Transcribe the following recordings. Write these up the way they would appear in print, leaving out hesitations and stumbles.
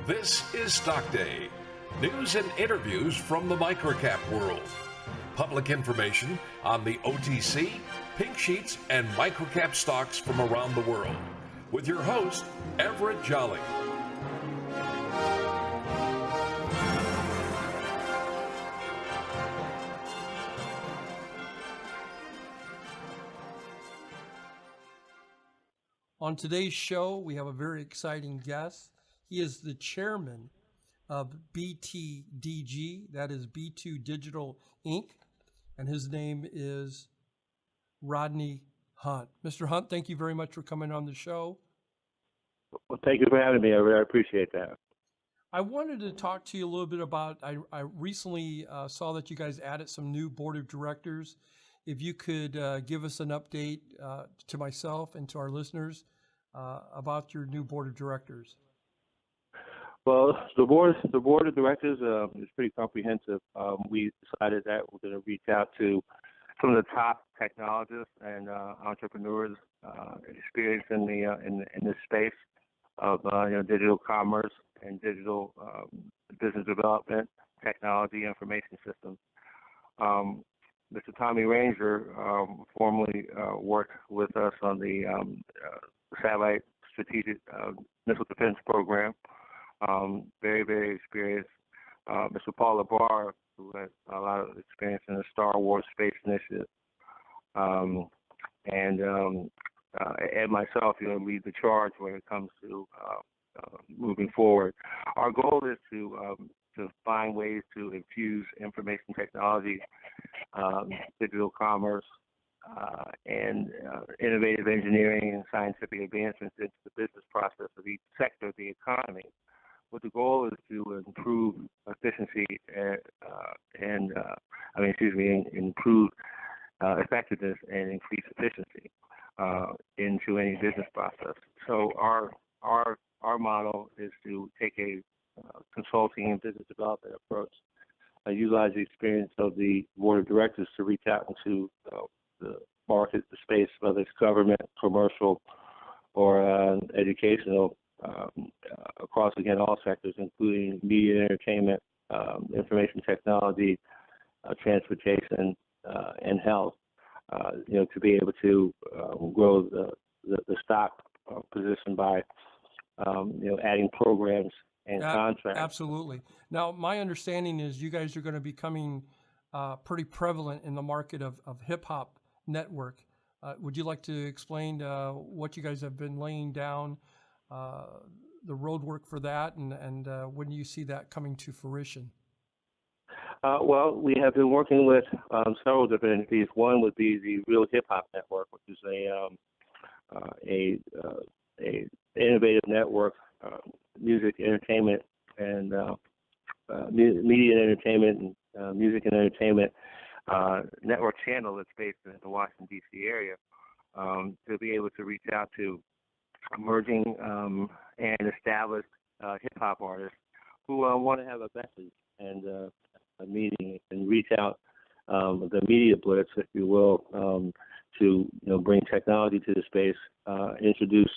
This is Stock Day. News and interviews from the microcap world. Public information on the OTC, pink sheets, and microcap stocks from around the world. With your host, Everett Jolly. On today's show, we have a very exciting guest. He is the chairman of BTDG, that is B2 Digital Inc., and his name is Rodney Hunt. Mr. Hunt, thank you very much for coming on the show. Well, thank you for having me. I really appreciate that. I wanted to talk to you a little bit about, I recently saw that you guys added some new board of directors. If you could give us an update to myself and to our listeners about your new board of directors. Well, the board of directors is pretty comprehensive. We decided that we're going to reach out to some of the top technologists and entrepreneurs experienced in this space of digital commerce and digital business development, technology, information systems. Mr. Tommy Ranger formerly worked with us on the satellite strategic missile defense program. Very, very experienced. Mr. Paul LaBar, who has a lot of experience in the Star Wars space initiative. And myself, lead the charge when it comes to moving forward. Our goal is to find ways to infuse information technology, digital commerce, and innovative engineering and scientific advancements into the business process of each sector of the economy. What the goal is to improve efficiency improve effectiveness and increase efficiency into any business process. So our model is to take a consulting and business development approach. Utilize the experience of the board of directors to reach out into the market, the space, whether it's government, commercial, or educational, across, again, all sectors, including media and entertainment, information technology, transportation, and health, to be able to grow the stock position by, adding programs and contracts. Absolutely. Now, my understanding is you guys are going to be becoming pretty prevalent in the market of hip-hop network. Would you like to explain what you guys have been laying down, the road work for that, and when do you see that coming to fruition? Well, we have been working with several different entities. One would be the Real Hip Hop Network, which is a innovative network, music, entertainment, and media and entertainment, and music and entertainment network channel that's based in the Washington, D.C. area, to be able to reach out to emerging and established hip-hop artists who want to have a message and a meeting and reach out the media blitz, if you will, to bring technology to the space, introduce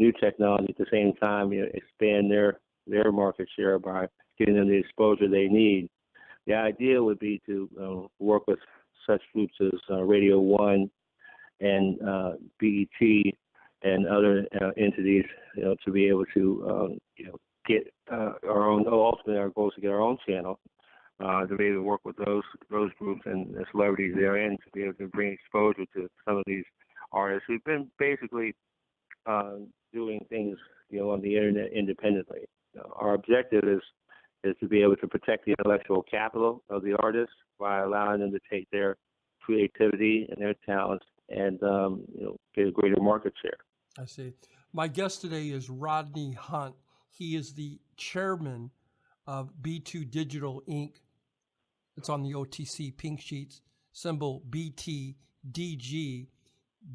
new technology at the same time, expand their market share by giving them the exposure they need. The idea would be to work with such groups as Radio 1 and BET and other entities, to be able to, get our own. Ultimately, our goal is to get our own channel, to be able to work with those groups and the celebrities therein, to be able to bring exposure to some of these artists who've been basically doing things, on the internet independently. Our objective is to be able to protect the intellectual capital of the artists by allowing them to take their creativity and their talents and get a greater market share. I see. My guest today is Rodney Hunt. He is the chairman of B2 Digital Inc. It's on the OTC pink sheets, symbol BTDG.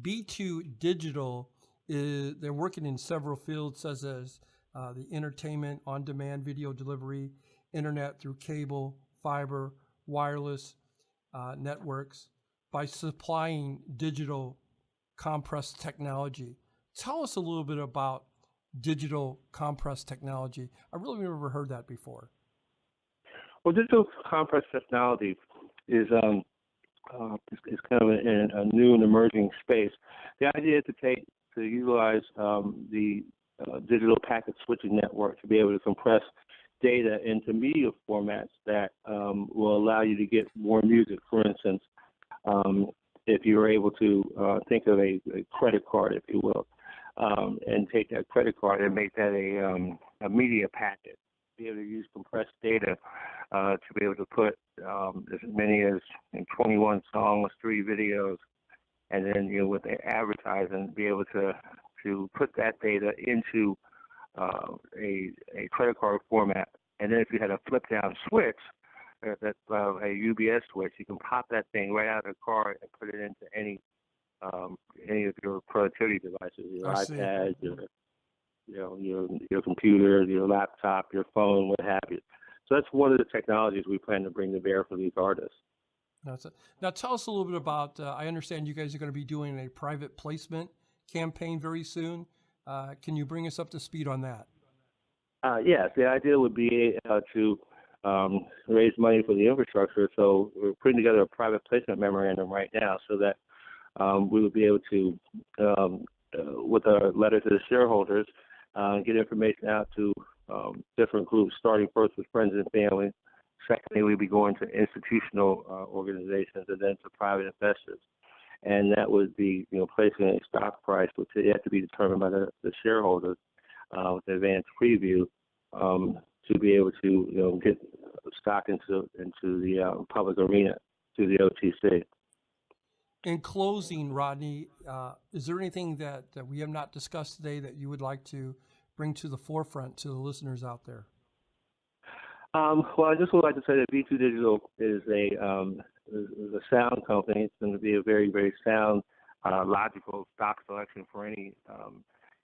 B2 Digital they're working in several fields, such as the entertainment, on-demand video delivery, internet through cable, fiber, wireless networks, by supplying digital compressed technology. Tell us a little bit about digital compress technology. I really never heard that before. Well, digital compress technology is kind of a new and emerging space. The idea is to utilize the digital packet switching network to be able to compress data into media formats that will allow you to get more music. For instance, if you were able to think of a credit card, if you will, and take that credit card and make that a media packet, be able to use compressed data to be able to put as many as 21 songs, 3 videos, and then with the advertising, be able to put that data into a credit card format. And then if you had a flip down switch, that's a UBS switch, you can pop that thing right out of the card and put it into any of your productivity devices, your iPad, your computer, your laptop, your phone, what have you. So that's one of the technologies we plan to bring to bear for these artists. That's it. Now tell us a little bit about, I understand you guys are going to be doing a private placement campaign very soon. Can you bring us up to speed on that? Yes, the idea would be to raise money for the infrastructure. So we're putting together a private placement memorandum right now so that we would be able to, with a letter to the shareholders, get information out to different groups, starting first with friends and family. Secondly, we'd be going to institutional organizations and then to private investors. And that would be, placing a stock price, which had to be determined by the shareholders with advanced preview to be able to, get stock into the public arena through the OTC. In closing, Rodney, is there anything that we have not discussed today that you would like to bring to the forefront to the listeners out there? Well, I just would like to say that B2 Digital is a sound company. It's going to be a very, very sound, logical stock selection for any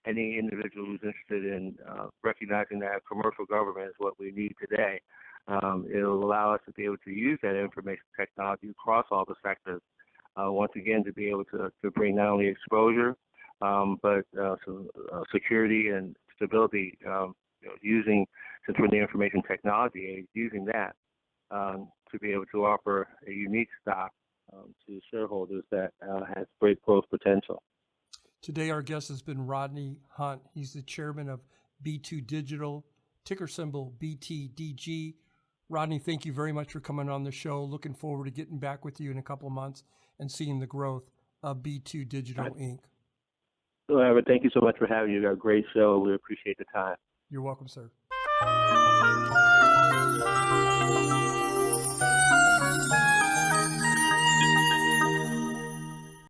individual who's interested in recognizing that commercial government is what we need today. It'll allow us to be able to use that information technology across all the sectors. Once again, to be able to bring not only exposure, but security and stability, since we're in the information technology age, using that to be able to offer a unique stock to shareholders that has great growth potential. Today, our guest has been Rodney Hunt. He's the chairman of B2 Digital, ticker symbol BTDG. Rodney, thank you very much for coming on the show. Looking forward to getting back with you in a couple of months and seeing the growth of B2 Digital Inc. So, Everett, thank you so much for having you. You got a great show. We appreciate the time. You're welcome, sir.